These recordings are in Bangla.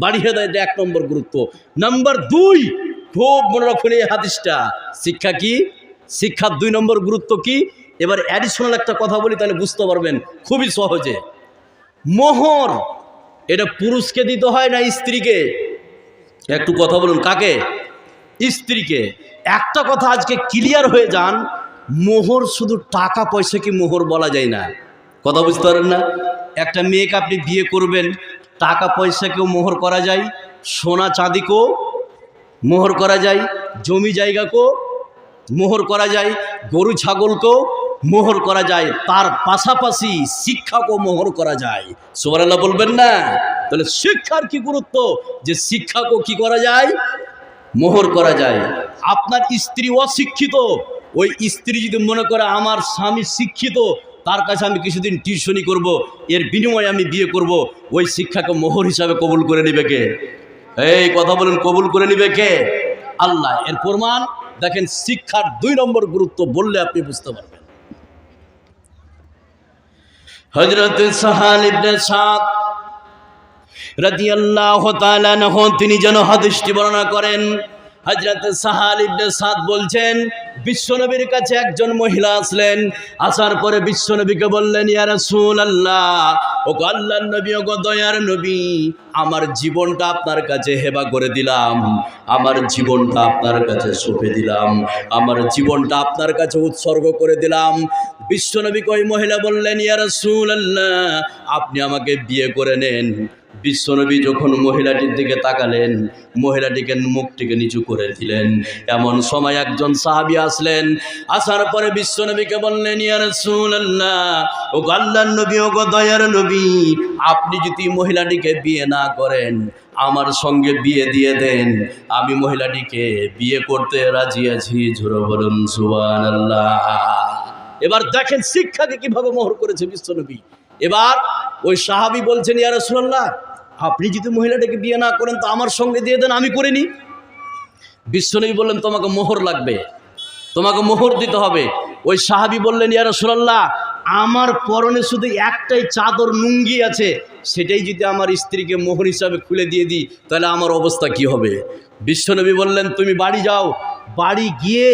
বাড়িয়ে দেয়, এটা 1 নম্বর গুরুত্ব। নাম্বার 2, খুব মনে রাখুন এই হাদিসটা। শিক্ষা কি? শিক্ষার 2 নম্বর গুরুত্ব কি? এবার অ্যাডিশনাল একটা কথা বলি, তাহলে বুঝতে পারবেন খুবই সহজে। মোহর এটা পুরুষকে দিতে হয় না স্ত্রীকে? একটু কথা বলুন, কাকে? স্ত্রীকে। একটা কথা আজকে ক্লিয়ার হয়ে যান, মোহর শুধু টাকা পয়সা কি মোহর বলা যায় না? কথা বুঝতে পারেন না? একটা মেয়েকে আপনি বিয়ে করবেন, টাকা পয়সাকেও মোহর করা যায়, সোনা চাঁদিকেও মোহর করা যায়, জমি জায়গাকেও মোহর করা যায়, গরু ছাগলকেও মোহর করা যায়, তার পাশাপাশি শিক্ষাকেও মোহর করা যায়। সুবহানাল্লাহ বলবেন না? তাহলে শিক্ষার কি গুরুত্ব, যে শিক্ষাকেও কি করা যায়? মোহর করা যায়। আপনার স্ত্রী অশিক্ষিত, ওই স্ত্রী যদি মনে করে আমার স্বামী শিক্ষিত, তার কাছে আমি কিছুদিন টিউশনি করব, এর বিনিময়ে আমি বিয়ে করব, ওই শিক্ষাকে মোহর হিসাবে কবুল করে নেবে কে? এই কথা বলুন, কবুল করে নেবে কে? আল্লাহ। এর প্রমাণ দেখেন, শিক্ষার 2 নম্বর গুরুত্ব বললে আপনি বুঝতে পারবেন। হযরত সাহাল ইবনে সাদ রাদিয়াল্লাহু তাআলা আনহু তিনি যেন হাদিসটি বর্ণনা করেন। হযরত সাহাল ইবনে সাদ বলছেন, বিশ্বনবীর কাছে একজন মহিলা আসলেন। আসার পরে বিশ্বনবীকে বললেন, ইয়া রাসূলুল্লাহ, ওগো আল্লাহর নবী, ওগো দয়ার নবী, আমার জীবনটা আপনার কাছে হেবা করে দিলাম, আমার জীবনটা আপনার কাছে সঁপে দিলাম, আমার জীবনটা আপনার কাছে উৎসর্গ করে দিলাম। বিশ্বনবীকে ওই মহিলা বললেন, ইয়া রাসূলুল্লাহ, আপনি আমাকে বিয়ে করে নেন। বিশ্বনবী যখন মহিলাটির দিকে তাকালেন, মহিলাটিকে মুখটিকে নিচু করে দিলেন। এমন সময় একজন সাহাবী আসলেন। আসার পরে বিশ্বনবীকে বললেন, ইয়া রাসূলুল্লাহ, ওগো আল্লাহর নবী, ওগো দয়ার নবী, আপনি যদি মহিলাটিকে বিয়ে না করেন, আমার সঙ্গে বিয়ে দিয়ে দেন, আমি মহিলাটিকে বিয়ে করতে রাজি আছি। জোরে বলুন সুবহানাল্লাহ। এবার দেখেন শিক্ষাকে কিভাবে মোহর করেছে বিশ্বনবী। এবার ওই সাহাবী বলছেন, ইয়া রাসূলুল্লাহ, আপনি যদি মহিলাটাকে বিয়ে না করেন তো আমার সঙ্গে দিয়ে দেন, আমি করিনি। বিশ্বনবী বললেন, তোমাকে মোহর লাগবে, তোমাকে মোহর দিতে হবে। ওই সাহাবী বললেন, ইয়া রাসূলুল্লাহ, আমার পরনে শুধু একটাই চাদর লুঙ্গি আছে, সেটাই যদি আমার স্ত্রীকে মোহর হিসাবে খুলে দিয়ে দিই, তাহলে আমার অবস্থা কি হবে? বিশ্বনবী বললেন, তুমি বাড়ি যাও, বাড়ি গিয়ে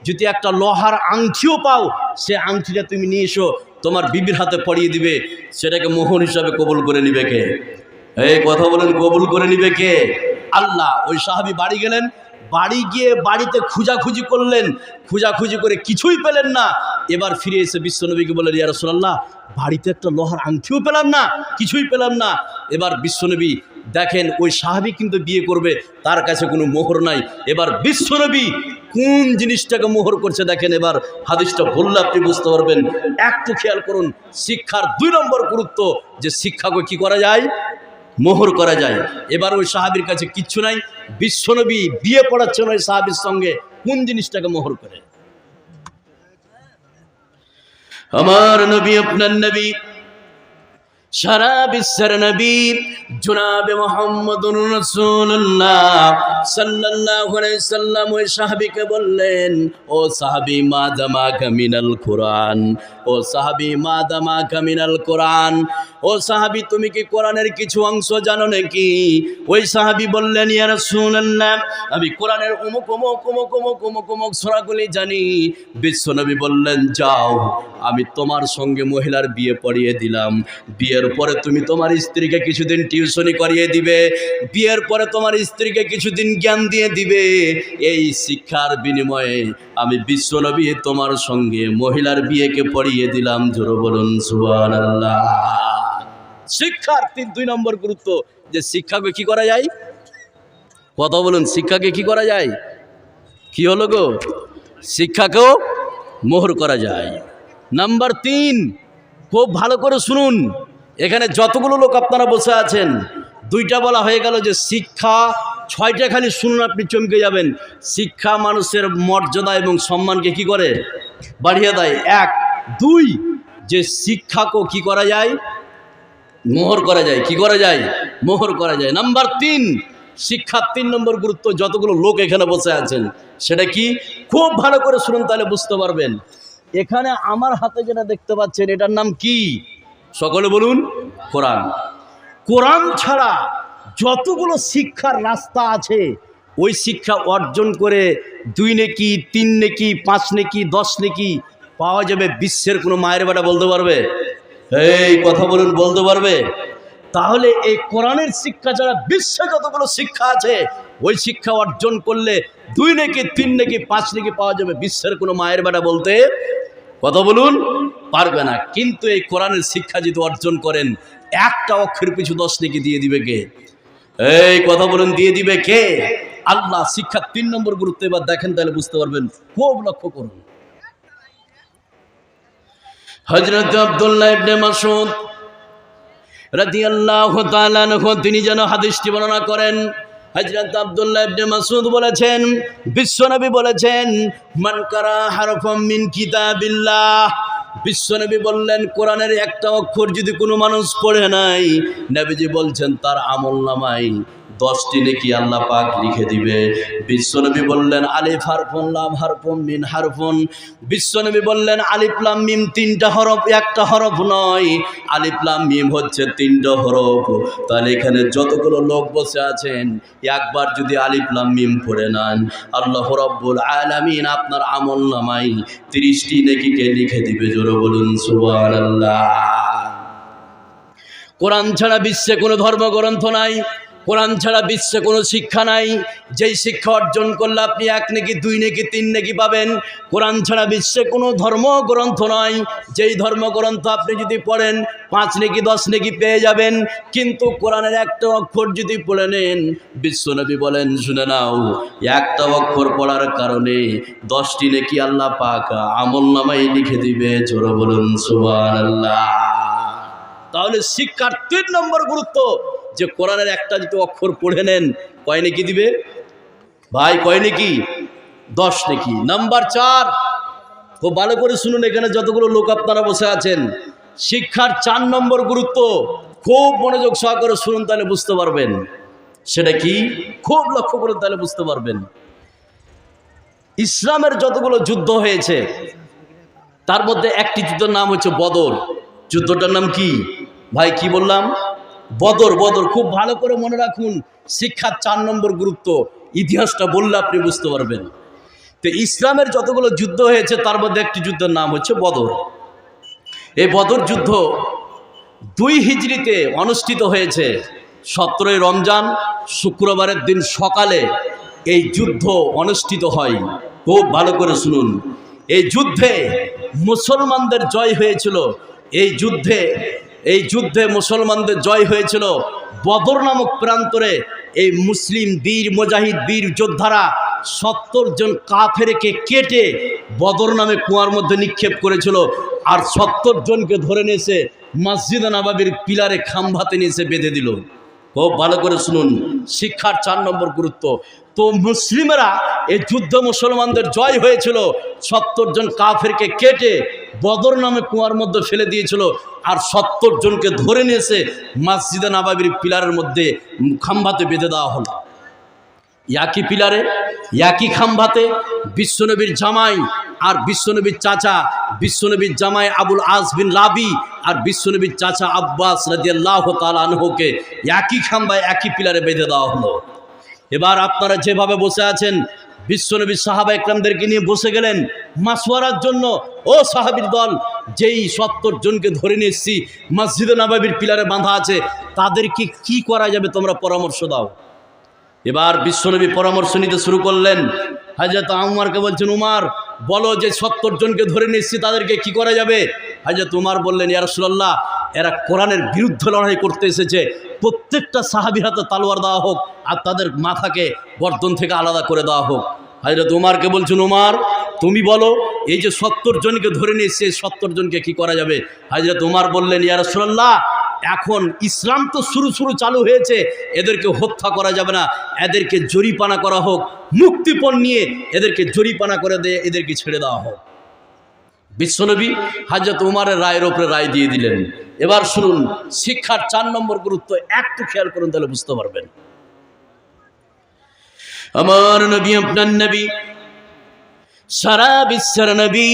যদি একটা লোহার আংটিও পাও, সে আংটিটা তুমি নিয়ে এসো, তোমার বিবির হাতে পরিয়ে দিবে, সেটাকে মোহর হিসাবে কবুল করে নিবে কে? এই কথা বলেন, কবুল করে নিবে কে? আল্লাহ। ওই সাহাবী বাড়ি গেলেন, বাড়ি গিয়ে বাড়িতে খুঁজাখুঁজি করলেন, খুঁজাখুঁজি করে কিছুই পেলেন না। এবার ফিরে এসে বিশ্বনবীকে বললেন, ইয়া রাসূলুল্লাহ, বাড়িতে একটা লোহার আংটিও পেলাম না, কিছুই পেলাম না। এবার বিশ্বনবী দেখেন, ওই সাহাবী কিন্তু বিয়ে করবে, তার কাছে কোনো মোহর নাই। এবার বিশ্বনবী কোন জিনিসটাকে মোহর করছে দেখেন। এবার হাদিসটা বললে আপনি বুঝতে পারবেন। একটু খেয়াল করুন, শিক্ষার 2 নম্বর গুরুত্ব, যে শিক্ষাকে কি করা যায়? মোহর করা যায়। এবার ওই সাহাবীর কাছে কিচ্ছু নাই, বিশ্বনবী বিয়ে পড়াচ্ছেন ওই সাহাবীর সঙ্গে, কোন জিনিসটাকে মোহর করে? আমার নবী, আপনার নবী, সারা বিশ্বের নবী জনাবে মুহাম্মদুর রাসূলুল্লাহ সাল্লাল্লাহু আলাইহি সাল্লাম ওই সাহাবীকে বললেন, ও সাহাবী, মা দামাকা মিনাল কোরআন, ও সাহাবী, মা দামাকা মিনাল কোরআন, ও সাহাবী, তুমি কি কোরআনের কিছু অংশ জানো নাকি? ওই সাহাবী বললেন, ইয়া রাসূলুল্লাহ, আমি কোরআনের অমুক অমুক অমুক অমুক অমুক অমুক সূরাগুলি জানি। বিশ্বনবী বললেন, যাও, আমি তোমার সঙ্গে মহিলার বিয়ে পড়িয়ে দিলাম। বিয়ের পরে তুমি তোমার স্ত্রীকে কিছুদিন টিউশনি করিয়ে দিবে, বিয়ের পরে তোমার স্ত্রীকে কিছুদিন জ্ঞান দিয়ে দিবে। এই শিক্ষার বিনিময়ে আমি বিশ্বনবী তোমার সঙ্গে মহিলার বিয়েকে পড়িয়ে দিলাম। জোরে বলুন সুবহানাল্লাহ। শিক্ষার 2 নম্বর গুরুত্ব, যে শিক্ষাকে কি করা যায়? কথা বলুন, শিক্ষাকে কি করা যায়? কি হলো গো? শিক্ষাকেও মোহর করা যায়। নাম্বার 3, খুব ভালো করে শুনুন, এখানে যতগুলো লোক আপনারা বসে আছেন, 2টা বলা হয়ে গেল যে শিক্ষা, 6টা খালি শুনুন, আপনি চমকে যাবেন। শিক্ষা মানুষের মর্যাদা এবং সম্মানকে কি করে? বাড়িয়ে দেয়। 1, 2, যে শিক্ষাকেও কি করা যায়? মোহর করা যায়। কি করা যায়? মোহর করা যায়। নাম্বার 3, শিক্ষার 3 নম্বর গুরুত্ব, যতগুলো লোক এখানে বসে আছেন, সেটা কি? খুব ভালো করে শুনুন, তাহলে বুঝতে পারবেন। এখানে আমার হাতে যেটা দেখতে পাচ্ছেন, এটার নাম কি? সকলে বলুন, কোরআন। কোরআন ছাড়া যতগুলো শিক্ষার রাস্তা আছে ওই শিক্ষা অর্জন করে 2 নেকি 3 নেকি 5 নেকি 10 নেকি পাওয়া যাবে। বিশ্বের কোনো মায়ের বেটা বলতে পারবে? এই কথা বলুন, বলতে পারবে? তাহলে এই কোরআনের শিক্ষা ছাড়া বিশ্বে যতগুলো শিক্ষা আছে ওই শিক্ষা অর্জন করলে 2 নেকি 3 নেকি 5 নেকি পাওয়া যাবে। বিশ্বের কোনো মায়ের বেটা বলতে কথা বলুন পারবে না। কিন্তু এই কোরআনের শিক্ষা যদি অর্জন করেন একটা অক্ষর পিছু 10 নেকি দিয়ে দিবে কে? এই কথা বলুন, দিয়ে দিবে কে? আল্লাহ। শিক্ষা 3 নম্বর গুরুত্ব এবার দেখেন, তাহলে বুঝতে পারবেন। খুব লক্ষ্য করুন। হযরত আব্দুল্লাহ ইবনে মাসউদ রাদিয়াল্লাহু তাআলা আনহু তিনি যেন হাদিসটি বর্ণনা করেন। হযরত আব্দুল্লাহ ইবনে মাসউদ বলেছেন, বিশ্বনবী বলেছেন, মান কারা হারফাম মিন কিতাবিল্লাহ, বিশ্বনবী বললেন কোরআনের একটা অক্ষর যদি কোনো মানুষ পড়ে নাই, নবীজি বলছেন তার আমলনামায় 10টি নেকি আল্লাহ পাক লিখে দিবে। বিশ্বনবী বললেন আলিফ হারফুন লাম হারফুন মিন হারফুন, বিশ্বনবী বললেন আলিফ লাম মিম 3টা হরফ, একটা হরফ নয়। আলিফ লাম মিম হচ্ছে 3টা হরফ। তাহলে এখানে যতগুলো লোক বসে আছেন একবার যদি আলিফ লাম মিম পড়ে নেন, আল্লাহ রাব্বুল আলামিন আপনার আমলনামায় 30টি নেকিকে লিখে দিবে। জোরে বলুন সুবহানাল্লাহ। কোরআন ছাড়া বিশ্বে কোনো ধর্মগ্রন্থ নাই, কোরআন ছাড়া বিশ্বে কোনো শিক্ষা নাই। যেই শিক্ষা অর্জন করলে আপনি 1 নেকি 2 নেকি 3 নেকি পাবেন। কোরআন ছাড়া বিশ্বে কোনো ধর্মগ্রন্থ নয়। যেই ধর্মগ্রন্থ আপনি যদি পড়েন 5 নেকি 10 নেকি পেয়ে যাবেন। কিন্তু কোরআনের একটা অক্ষর যদি পড়ে নেন, বিশ্বনবী বলেন শুনে নাও, একটা অক্ষর পড়ার কারণে 10টি নেকি আল্লাহ পাক আমলনামায় লিখে দিবে। জোরে বলুন সুবহানাল্লাহ। তাহলে শিক্ষার 3 নম্বর গুরুত্ব যে কোরআনের একটা যদি অক্ষর পড়ে নেন কয় নেকি দিবে ভাই? কয় নেকি? 10 নেকি। নাম্বার 4, খুব ভালো করে শুনুন, এখানে যতগুলো লোক আপনারা বসে আছেন, শিক্ষার 4 নম্বর গুরুত্ব খুব মনোযোগ সহকারে শুনুন, তাহলে বুঝতে পারবেন। সেটা কি? খুব লক্ষ্য করুন, তাহলে বুঝতে পারবেন। ইসলামের যতগুলো যুদ্ধ হয়েছে তার মধ্যে একটি যুদ্ধের নাম হচ্ছে বদর। যুদ্ধটার নাম কি ভাই? কি বললাম? বদর। বদর খুব ভালো করে মনে রাখুন। শিক্ষার 4 নম্বর গুরুত্ব, ইতিহাসটা বললে আপনি বুঝতে পারবেন। তো ইসলামের যতগুলো যুদ্ধ হয়েছে তার মধ্যে একটি যুদ্ধের নাম হচ্ছে বদর। এই বদর যুদ্ধ 2 হিজরিতে অনুষ্ঠিত হয়েছে। 17ই রমজান শুক্রবারের দিন সকালে এই যুদ্ধ অনুষ্ঠিত হয়। খুব ভালো করে শুনুন। এই যুদ্ধে মুসলমানদের জয় হয়েছিল। এই যুদ্ধে মুসলমানদের জয় হয়েছিল। বদর নামক প্রান্তরে এই মুসলিম বীর মুজাহিদ বীর যোদ্ধারা 70 জন কাফেরকে কেটে বদর নামে কুয়ার মধ্যে নিক্ষেপ করেছিল। আর 70 জনকে ধরে নিয়েছে মসজিদে নববীর পিলারে খাম্বাতে নিয়ে বেঁধে দিল। খুব ভালো করে শুনুন, শিক্ষার 4 নম্বর গুরুত্ব। তো মুসলিমেরা এই যুদ্ধ মুসলমানদের জয় হয়েছিল। 70 জন কাফেরকে কেটে বদর নামে কুয়ার মধ্যে ফেলে দিয়েছিল। আর 70 জনকে ধরে নিয়েছে মসজিদে নববীর পিলারের মধ্যে খাম্বাতে বেঁধে দেওয়া হলো। একই পিলারে একই খাম্বাতে বিশ্বনবীর জামাই আর বিশ্বনবীর চাচা, বিশ্বনবীর জামাই আবুল আস বিন রাবি আর বিশ্বনবীর চাচা আব্বাস রাদিয়াল্লাহু তাআলা আনহুকে একই খাম্বায় একই পিলারে বেঁধে দেওয়া হলো। এবার আপনারা যেভাবে বসে আছেন, বিশ্বনবী সাহাবা একরামদেরকে নিয়ে বসে গেলেন মাসওয়ারার জন্য। ও সাহাবীর দল, যেই 70 জনকে ধরে নিয়ে এসেছি মসজিদে নববীর পিলারে বাঁধা আছে, তাদেরকে কি করা যাবে তোমরা পরামর্শ দাও। এবার বিশ্বনবী পরামর্শ নিতে শুরু করলেন। হযরত উমরকে বলছেন, উমর বলো যে 70 জনকে ধরে নিয়ে এসেছি তাদেরকে কি করা যাবে? হযরত উমর বললেন, ইয়া রাসূলুল্লাহ, এরা কোরআনের বিরুদ্ধে লড়াই করতে এসেছে, প্রত্যেকটা সাহাবীর হাতে তলোয়ার দেওয়া হোক আর তাদের মাথাকে গর্দন থেকে আলাদা করে দেওয়া হোক। হযরত উমরকে বলছেন, উমর তুমি বলো, এই যে 70 জনকে ধরে নিয়ে এসেছে 70 জনকে কি করা যাবে? হযরত উমর বললেন, ইয়া রাসূলুল্লাহ, এখন ইসলাম তো শুরু চালু হয়েছে, এদেরকে হত্যা করা যাবে না, এদেরকে জরিপানা করা হোক, মুক্তিপণ নিয়ে এদেরকে জরিপানা করে দিয়ে এদেরকে ছেড়ে দেওয়া হোক। বিশ্বনবী হযরত উমরের রায়ের ওপরে রায় দিয়ে দিলেন। এবার শুনুন, শিক্ষার 4 নম্বর গুরুত্ব একটু খেয়াল করুন, তাহলে বুঝতে পারবেন। আমার নবী আপনার নবী, সারা বিশ্বের নবী।